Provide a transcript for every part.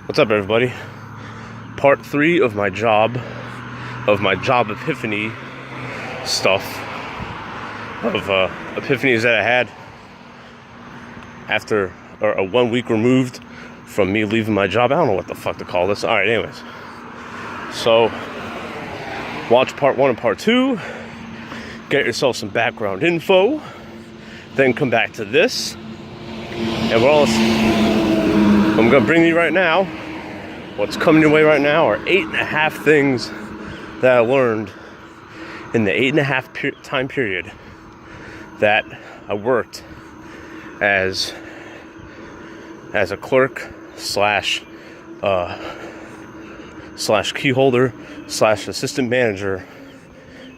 What's up, everybody? Part 3 of my job epiphany stuff, of epiphanies that I had after a 1 week removed from me leaving my job. I don't know what the fuck to call this. Alright, anyways. So, watch part 1 and part 2. Get yourself some background info. Then come back to this. And I'm going to bring you right now. What's coming your way right now are 8.5 things that I learned in the 8.5 time period that I worked as a clerk slash key holder slash assistant manager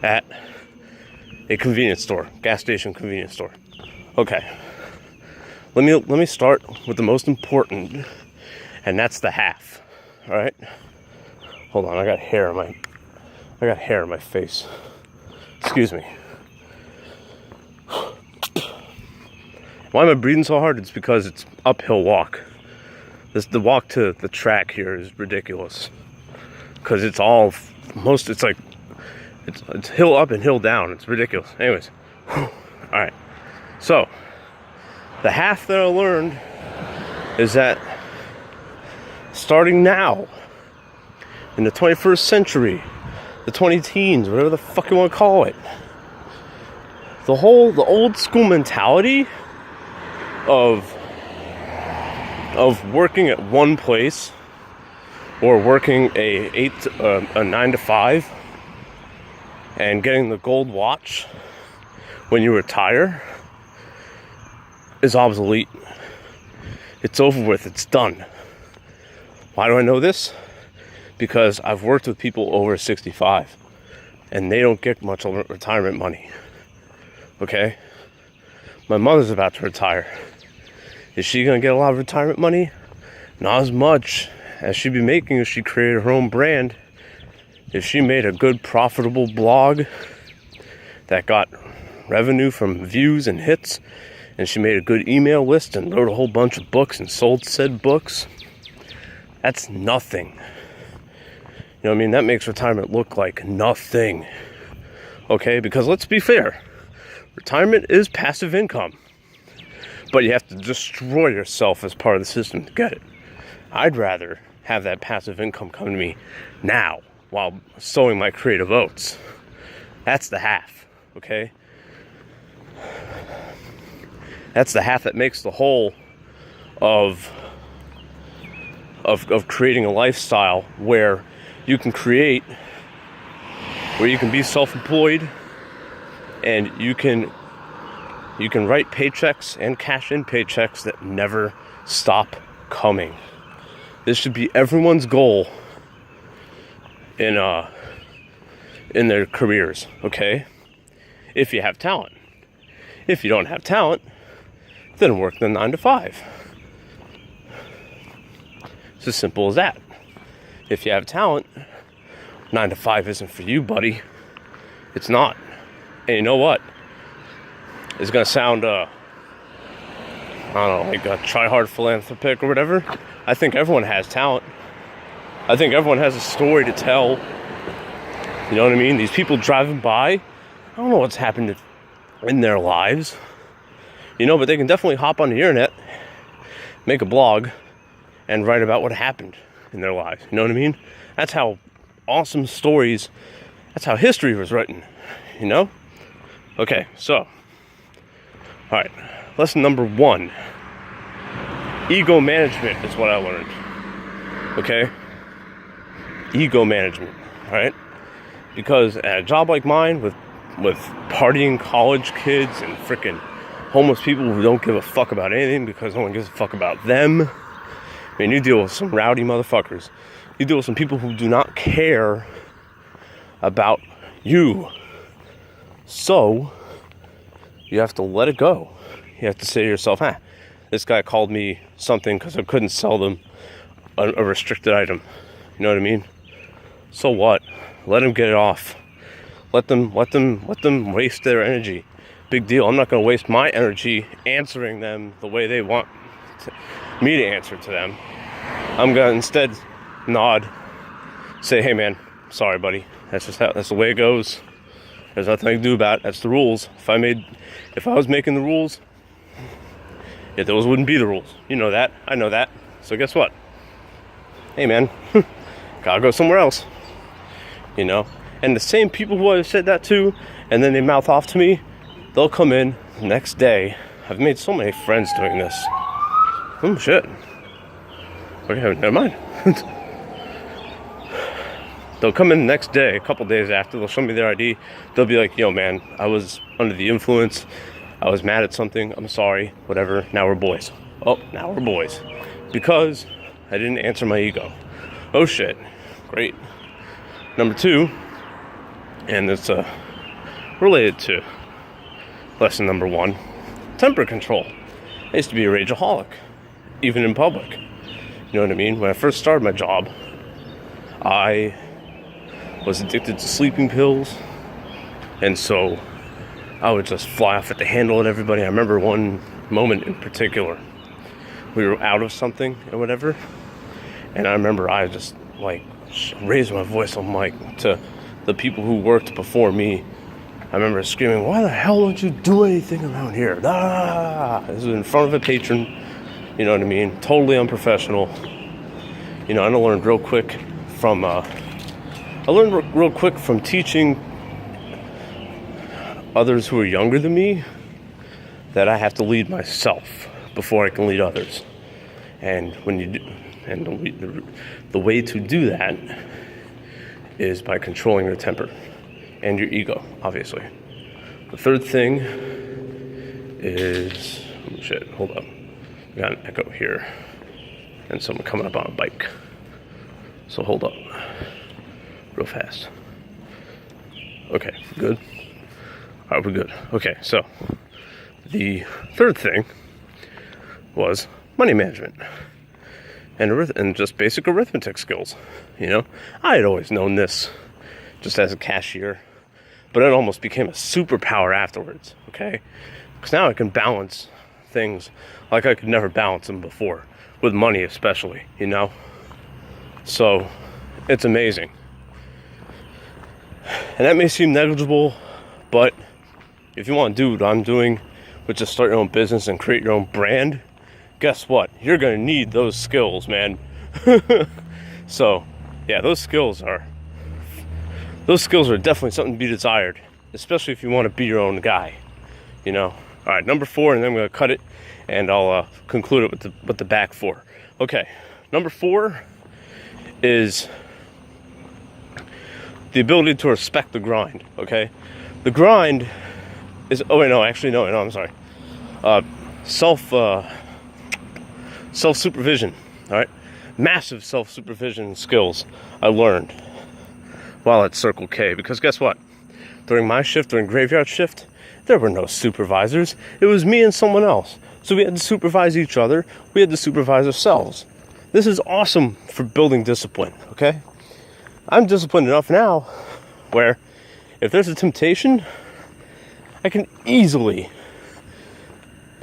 at a convenience store, gas station convenience store. Okay, let me start with the most important, and that's the half. All right, hold on. I got hair in my face. Excuse me. Why am I breathing so hard? It's because it's uphill walk. The walk to the track here is ridiculous. Because it's hill up and hill down. It's ridiculous. Anyways, all right. So the half that I learned is that starting now, in the 21st century, the 20 teens, whatever the fuck you want to call it, the old school mentality of working at one place or working a 9 to 5 and getting the gold watch when you retire is obsolete. It's over with. It's done. Why do I know this? Because I've worked with people over 65 and they don't get much retirement money. Okay? My mother's about to retire. Is she going to get a lot of retirement money? Not as much as she'd be making if she created her own brand. If she made a good, profitable blog that got revenue from views and hits, and she made a good email list and wrote a whole bunch of books and sold said books, that's nothing. You know what I mean? That makes retirement look like nothing. Okay? Because let's be fair. Retirement is passive income. But you have to destroy yourself as part of the system to get it. I'd rather have that passive income come to me now while sowing my creative oats. That's the half. Okay? That's the half that makes the whole of creating a lifestyle where you can be self-employed and you can write paychecks and cash in paychecks that never stop coming. This should be everyone's goal in their careers, okay? If you have talent. If you don't have talent, then work the 9 to 5. It's as simple as that. If you have talent, 9 to 5 isn't for you, buddy. It's not. And you know what? It's gonna sound, I don't know, like a try-hard philanthropic or whatever. I think everyone has talent. I think everyone has a story to tell. You know what I mean? These people driving by, I don't know what's happened in their lives. You know, but they can definitely hop on the internet, make a blog, and write about what happened in their lives. You know what I mean? That's how awesome stories, that's how history was written, you know? Okay, so, alright, lesson number 1. Ego management is what I learned. Okay? Ego management, alright? Because at a job like mine, with partying college kids and freaking homeless people who don't give a fuck about anything because no one gives a fuck about them. I mean, you deal with some rowdy motherfuckers. You deal with some people who do not care about you. So, you have to let it go. You have to say to yourself, this guy called me something because I couldn't sell them a restricted item. You know what I mean? So what? Let them get it off. Let them waste their energy. Big deal. I'm not going to waste my energy answering them the way they want me to answer to them. I'm gonna instead nod, say, hey man, sorry buddy, that's the way it goes. There's nothing I can do about it. That's the rules. If I was making the rules, those wouldn't be the rules. You know that, I know that. So guess what? Hey man, gotta go somewhere else. You know? And the same people who I've said that to, and then they mouth off to me, they'll come in the next day. I've made so many friends doing this. Oh shit. Okay, never mind. They'll come in the next day, a couple days after, they'll show me their ID. They'll be like, yo man, I was under the influence. I was mad at something. I'm sorry, whatever. Now we're boys. Oh, now we're boys. Because I didn't answer my ego. Oh shit. Great. Number 2, and it's related to lesson number 1, temper control. I used to be a rageaholic, even in public. You know what I mean? When I first started my job, I was addicted to sleeping pills, and so I would just fly off at the handle at everybody. I remember one moment in particular. We were out of something or whatever, and I remember I just like raised my voice on mic to the people who worked before me. I remember screaming, why the hell don't you do anything around here? Ah! This was in front of a patron, you know what I mean? Totally unprofessional. You know, I learned real quick from teaching others who are younger than me that I have to lead myself before I can lead others. And when you do, and the way to do that is by controlling your temper and your ego, obviously. The third thing is, oh shit, hold up. We got an echo here and someone coming up on a bike. So hold up real fast. Okay, good. All right, we're good. Okay, so the third thing was money management and just basic arithmetic skills. You know, I had always known this just as a cashier, but it almost became a superpower afterwards. Okay, because now I can balance things like I could never balance them before, with money especially. You know, so it's amazing, and that may seem negligible, but if you want to do what I'm doing, which is start your own business and create your own brand, guess what? You're going to need those skills, man. So, yeah, those skills are definitely something to be desired, especially if you want to be your own guy, you know. All right, number 4, and then I'm going to cut it, and I'll conclude it with the back 4. Okay, number 4 is the ability to respect the grind, okay? The grind is, I'm sorry. Self-supervision, all right? Massive self-supervision skills I learned while at Circle K, because guess what? During my shift, during graveyard shift, there were no supervisors. It was me and someone else. So we had to supervise each other. We had to supervise ourselves. This is awesome for building discipline, okay? I'm disciplined enough now where if there's a temptation, I can easily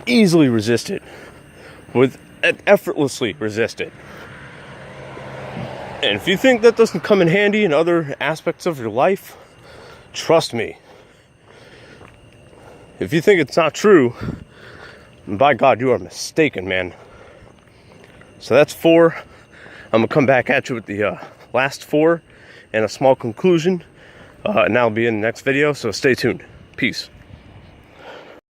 resist it. Effortlessly resist it. And if you think that doesn't come in handy in other aspects of your life, trust me. If you think it's not true, by God, you are mistaken, man. So that's 4. I'm going to come back at you with the last 4 and a small conclusion. And that'll be in the next video, so stay tuned. Peace.